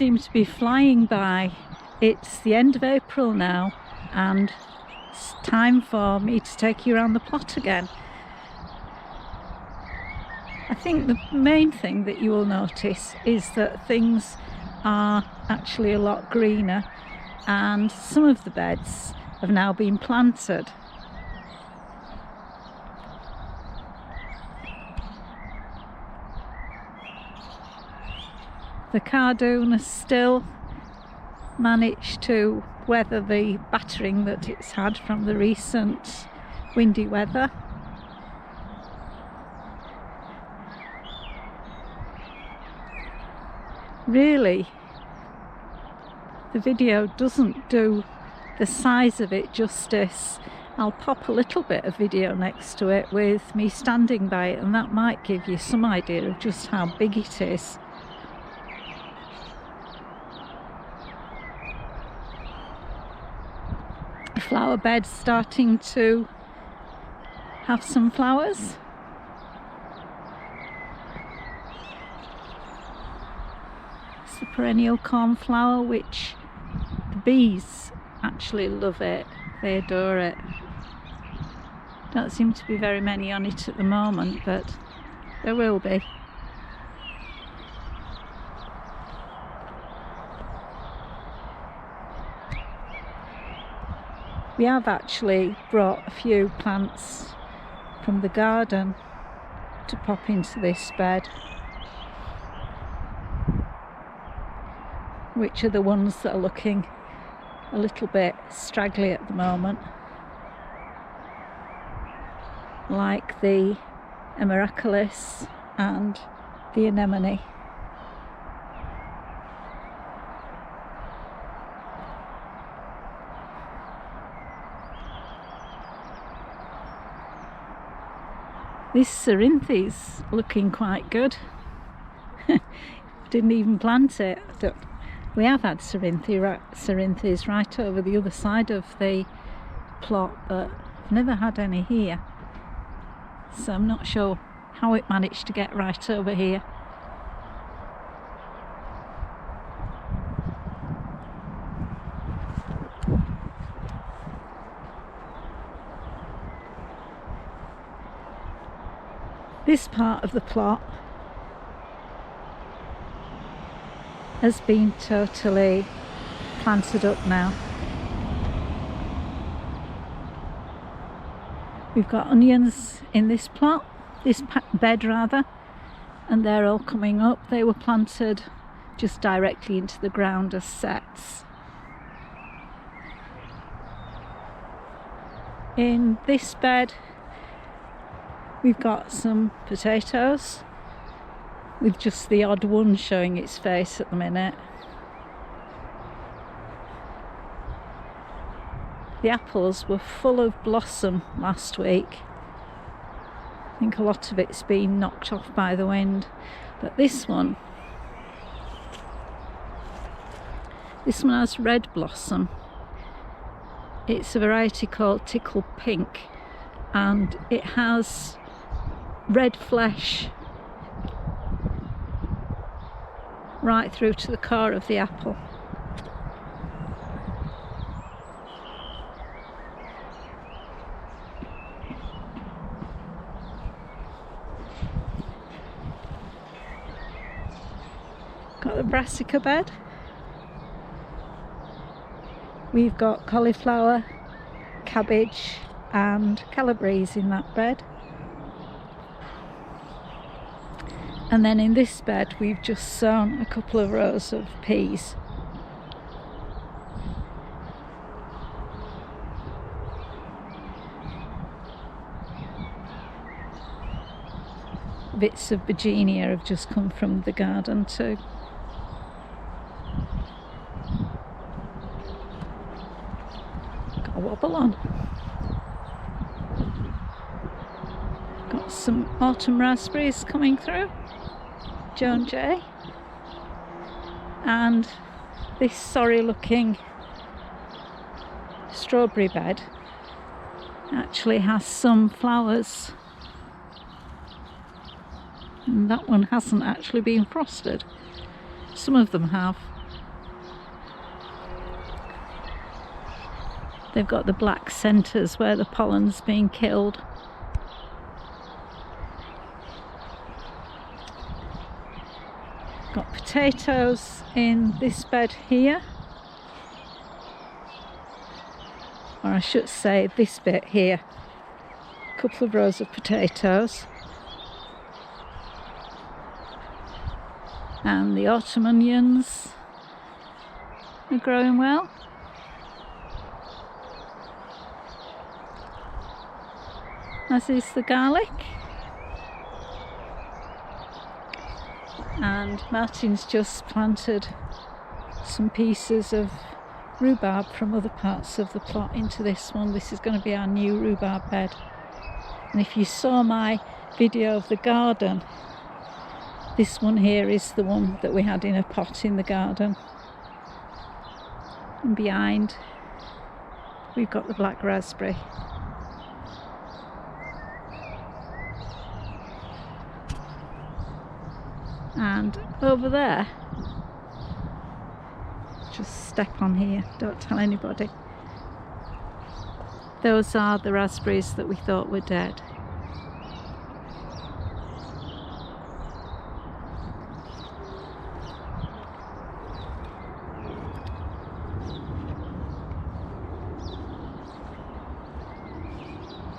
seem to be flying by. It's the end of April now and it's time for me to take you around the plot again. I think the main thing that you will notice is that things are actually a lot greener and some of the beds have now been planted. The cardoon has still managed to weather the battering that it's had from the recent windy weather. Really, the video doesn't do the size of it justice. I'll pop a little bit of video next to it with me standing by it, and that might give you some idea of just how big it is. The flower bed's starting to have some flowers. It's the perennial cornflower, which the bees actually love it. They adore it. Don't seem to be very many on it at the moment, but there will be. We have actually brought a few plants from the garden to pop into this bed, which are the ones that are looking a little bit straggly at the moment, like the Amaraclis and the anemone. This Cerinthy's looking quite good. Didn't even plant it. We have had Cerinthy's right over the other side of the plot, but I've never had any here. So I'm not sure how it managed to get right over here. This part of the plot has been totally planted up now. We've got onions in this plot, this bed rather, and they're all coming up. They were planted just directly into the ground as sets. In this bed we've got some potatoes, with just the odd one showing its face at the minute. The apples were full of blossom last week. I think a lot of it's been knocked off by the wind, but this one has red blossom. It's a variety called Tickle Pink, and it has red flesh right through to the core of the apple. Got the brassica bed. We've got cauliflower, cabbage and calabrese in that bed. And then in this bed we've just sown a couple of rows of peas. Bits of Virginia have just come from the garden too. Got a wobble on. Got some autumn raspberries coming through. Joan Jay, and this sorry looking strawberry bed actually has some flowers, and that one hasn't actually been frosted. Some of them have, They've got the black centres where the pollen's being killed. Got potatoes in this bed here, or I should say this bit here. A couple of rows of potatoes, and the autumn onions are growing well. As is the garlic. And Martin's just planted some pieces of rhubarb from other parts of the plot into this one. This is going to be our new rhubarb bed. And if you saw my video of the garden, this one here is the one that we had in a pot in the garden. And behind we've got the black raspberry. And over there, just step on here, don't tell anybody. Those are the raspberries that we thought were dead.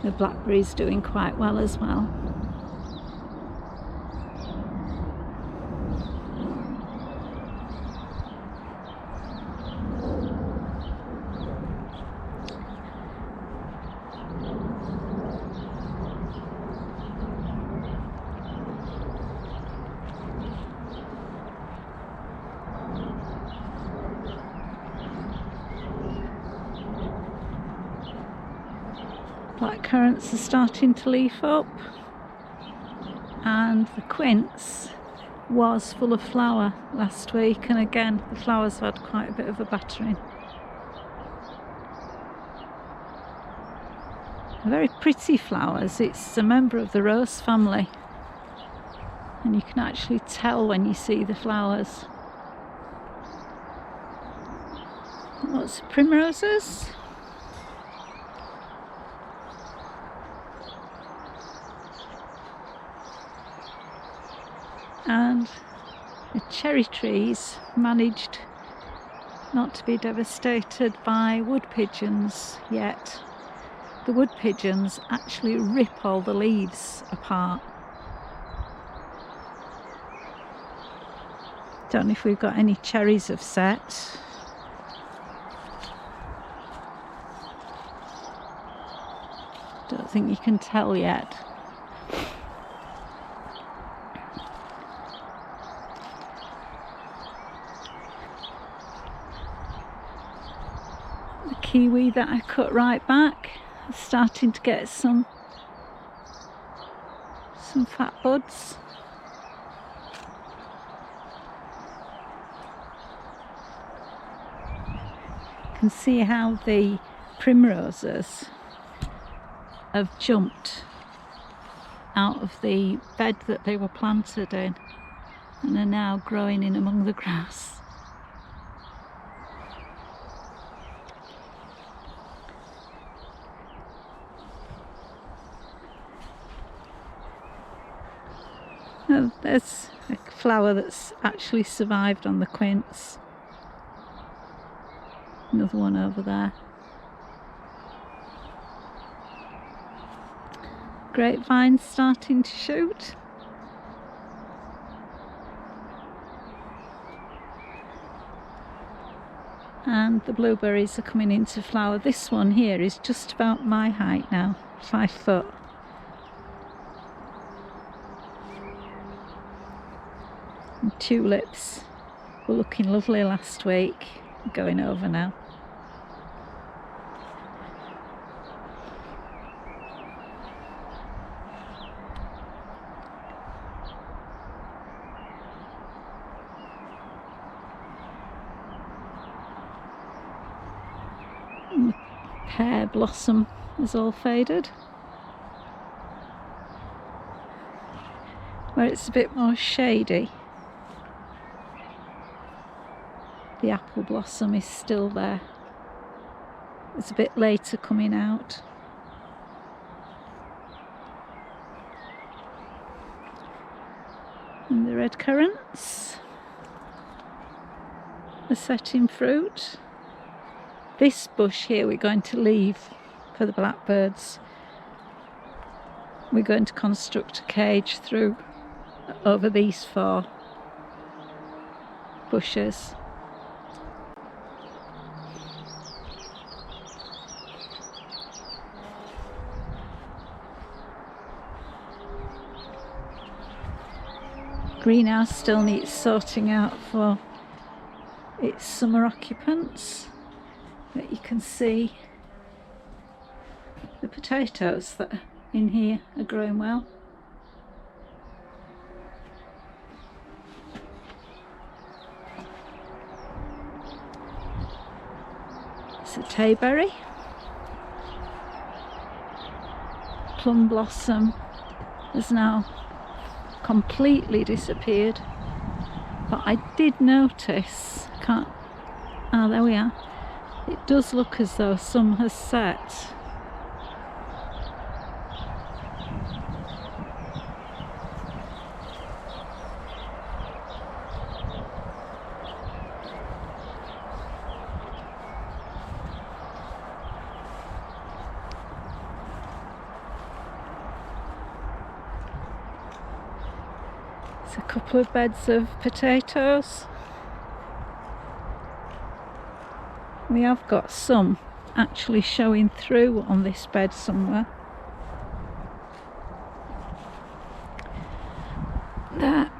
The blackberry's doing quite well as well. Black currants are starting to leaf up, and the quince was full of flower last week, and again the flowers have had quite a bit of a battering. Very pretty flowers. It's a member of the rose family, and you can actually tell when you see the flowers. Lots of primroses. And the cherry trees managed not to be devastated by wood pigeons yet. The wood pigeons actually rip all the leaves apart. Don't know if we've got any cherries have set. Don't think you can tell yet. Kiwi that I cut right back is starting to get some fat buds. You can see how the primroses have jumped out of the bed that they were planted in and are now growing in among the grass. Oh, there's a flower that's actually survived on the quince. Another one over there. Grapevines starting to shoot. And the blueberries are coming into flower. This one here is just about my height now, 5 foot. And tulips were looking lovely last week, going over now. And the pear blossom is all faded. Where it's a bit more shady, the apple blossom is still there. It's a bit later coming out. And the red currants are setting fruit. This bush here we're going to leave for the blackbirds. We're going to construct a cage through over these 4 bushes. Greenhouse still needs sorting out for its summer occupants, but you can see the potatoes that are in here are growing well. It's a tayberry. Plum blossom has now completely disappeared, but I did notice, there we are, it does look as though some has set. A couple of beds of potatoes. We have got some actually showing through on this bed somewhere. There.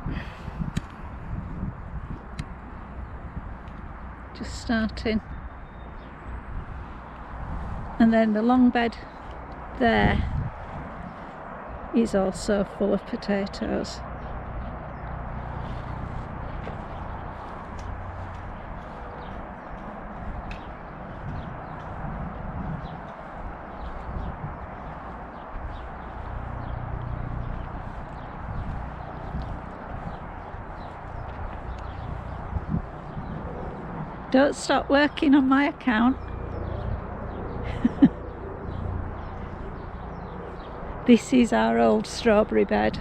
Just starting. And then the long bed there is also full of potatoes. Don't stop working on my account. This is our old strawberry bed.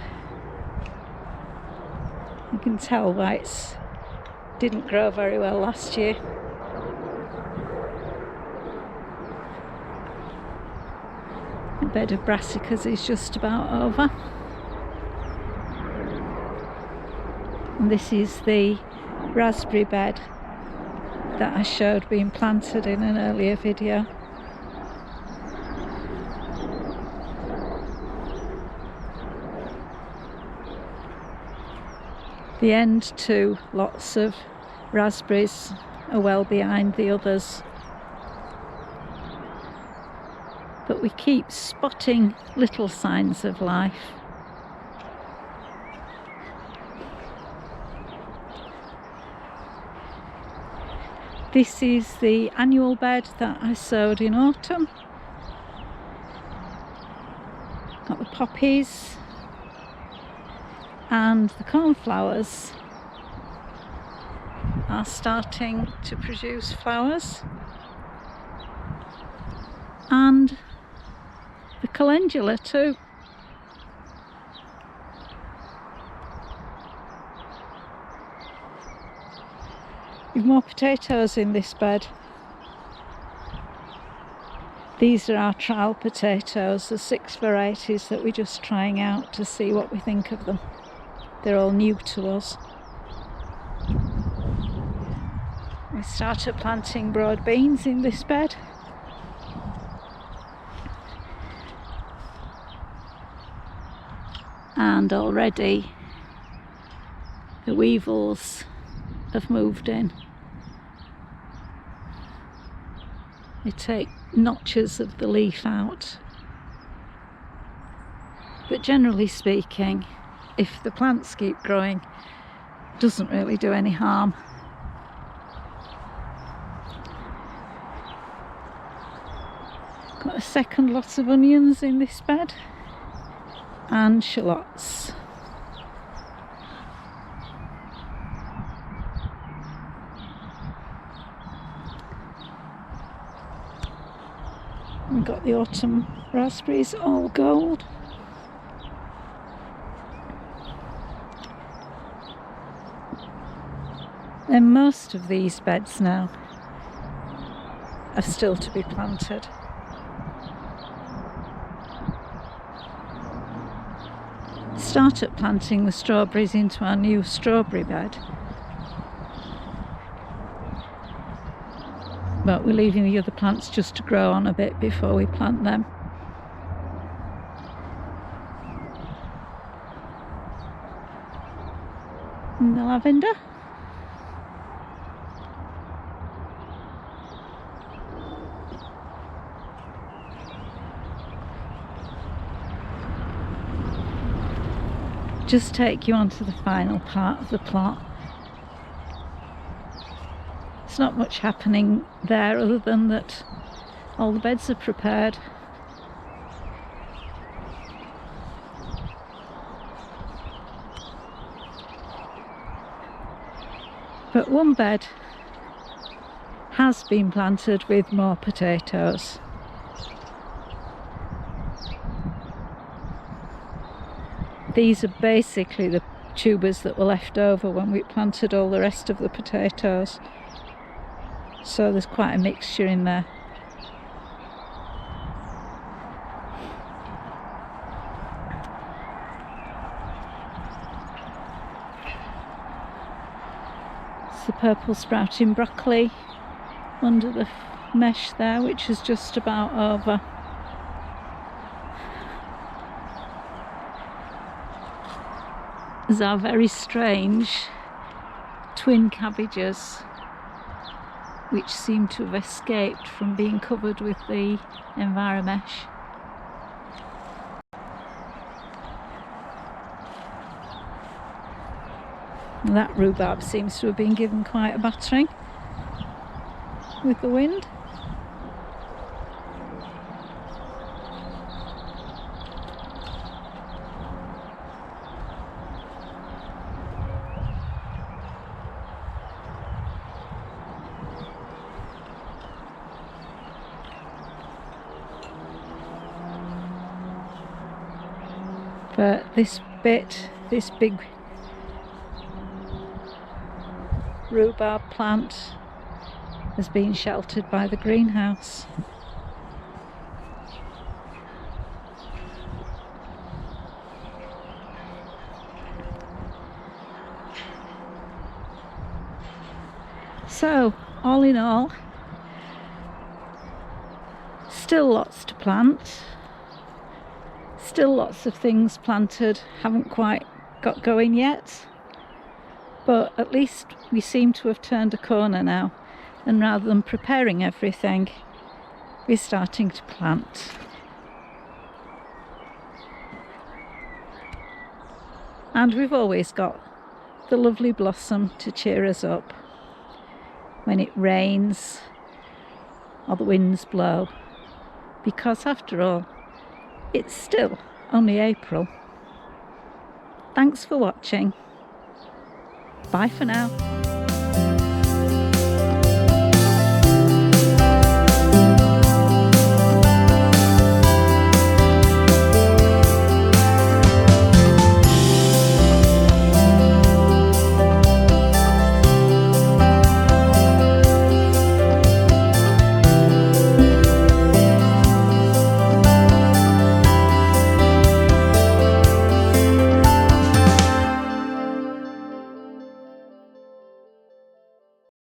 You can tell why it didn't grow very well last year. The bed of brassicas is just about over. And this is the raspberry bed that I showed being planted in an earlier video. The end to lots of raspberries are well behind the others, but we keep spotting little signs of life. This is the annual bed that I sowed in autumn. Got the poppies and the cornflowers are starting to produce flowers, and the calendula too. We've more potatoes in this bed. These are our trial potatoes, the 6 varieties that we're just trying out to see what we think of them. They're all new to us. We started planting broad beans in this bed. And already the weevils have moved in. They take notches of the leaf out, but generally speaking, if the plants keep growing, it doesn't really do any harm. Got a second lot of onions in this bed and shallots. We've got the autumn raspberries, all gold. Then most of these beds now are still to be planted. Started planting the strawberries into our new strawberry bed, but we're leaving the other plants just to grow on a bit before we plant them. And the lavender. Just take you on to the final part of the plot. It's not much happening there other than that all the beds are prepared. But one bed has been planted with more potatoes. These are basically the tubers that were left over when we planted all the rest of the potatoes. So there's quite a mixture in there. It's the purple sprouting broccoli under the mesh there, which is just about over. There's our very strange twin cabbages, which seem to have escaped from being covered with the enviromesh. That rhubarb seems to have been given quite a battering with the wind. But this bit, this big rhubarb plant has been sheltered by the greenhouse. So, all in all, still lots to plant. Still lots of things planted, haven't quite got going yet, but at least we seem to have turned a corner now, and rather than preparing everything, we're starting to plant. And we've always got the lovely blossom to cheer us up when it rains or the winds blow, because after all, it's still only April. Thanks for watching. Bye for now.